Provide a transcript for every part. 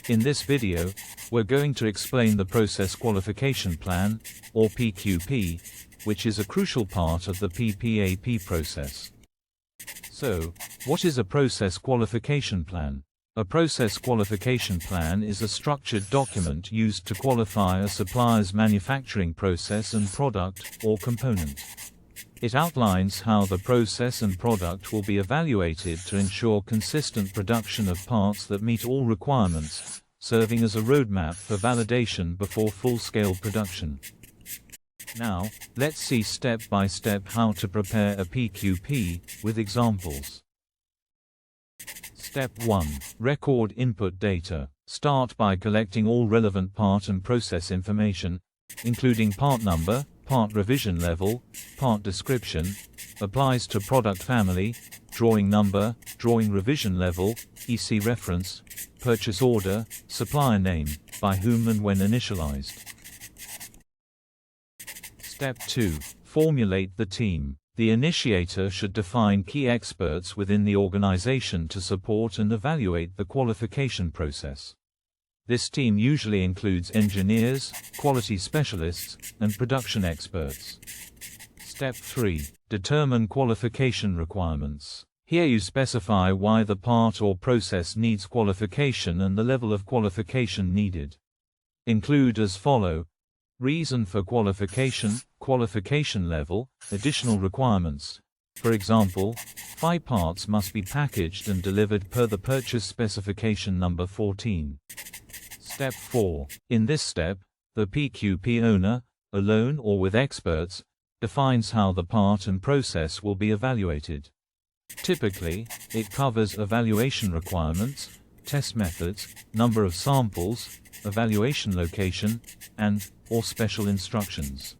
In this video, we're going to explain the Process Qualification Plan, or PQP, which is a crucial part of the PPAP process. So, what is a Process Qualification Plan? A Process Qualification Plan is a structured document used to qualify a supplier's manufacturing process and product, or component. It outlines how the process and product will be evaluated to ensure consistent production of parts that meet all requirements, serving as a roadmap for validation before full-scale production. Now, let's see step by step how to prepare a PQP, with examples. Step 1. Record input data. Start by collecting all relevant part and process information, including part number, part revision level, part description, applies to product family, drawing number, drawing revision level, EC reference, purchase order, supplier name, by whom and when initialized. Step 2. Formulate the team. The initiator should define key experts within the organization to support and evaluate the qualification process. This team usually includes engineers, quality specialists, and production experts. Step 3. Determine qualification requirements. Here you specify why the part or process needs qualification and the level of qualification needed. Include as follow: reason for qualification, qualification level, additional requirements. For example, 5 parts must be packaged and delivered per the purchase specification number 14. Step 4. In this step, the PQP owner, alone or with experts, defines how the part and process will be evaluated. Typically, it covers evaluation requirements, test methods, number of samples, evaluation location, and/or special instructions.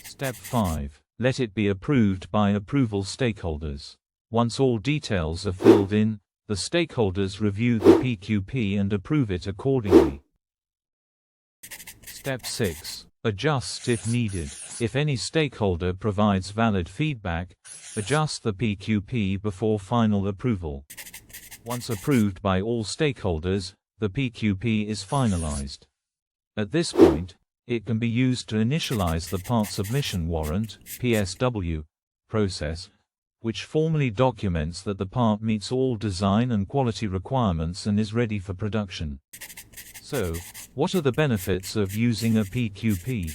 Step 5. Let it be approved by approval stakeholders. Once all details are filled in, the stakeholders review the PQP and approve it accordingly. Step 6. Adjust if needed. If any stakeholder provides valid feedback, adjust the PQP before final approval. Once approved by all stakeholders, the PQP is finalized. At this point, it can be used to initialize the part submission warrant (PSW) process, which formally documents that the part meets all design and quality requirements and is ready for production. So, what are the benefits of using a PQP?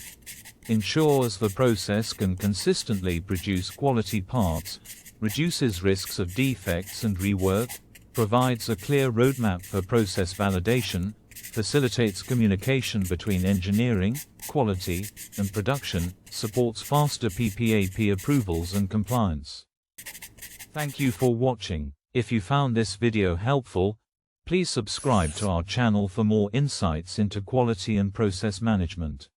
Ensures the process can consistently produce quality parts, reduces risks of defects and rework, provides a clear roadmap for process validation, facilitates communication between engineering, quality, and production, supports faster PPAP approvals and compliance. Thank you for watching. If you found this video helpful, please subscribe to our channel for more insights into quality and process management.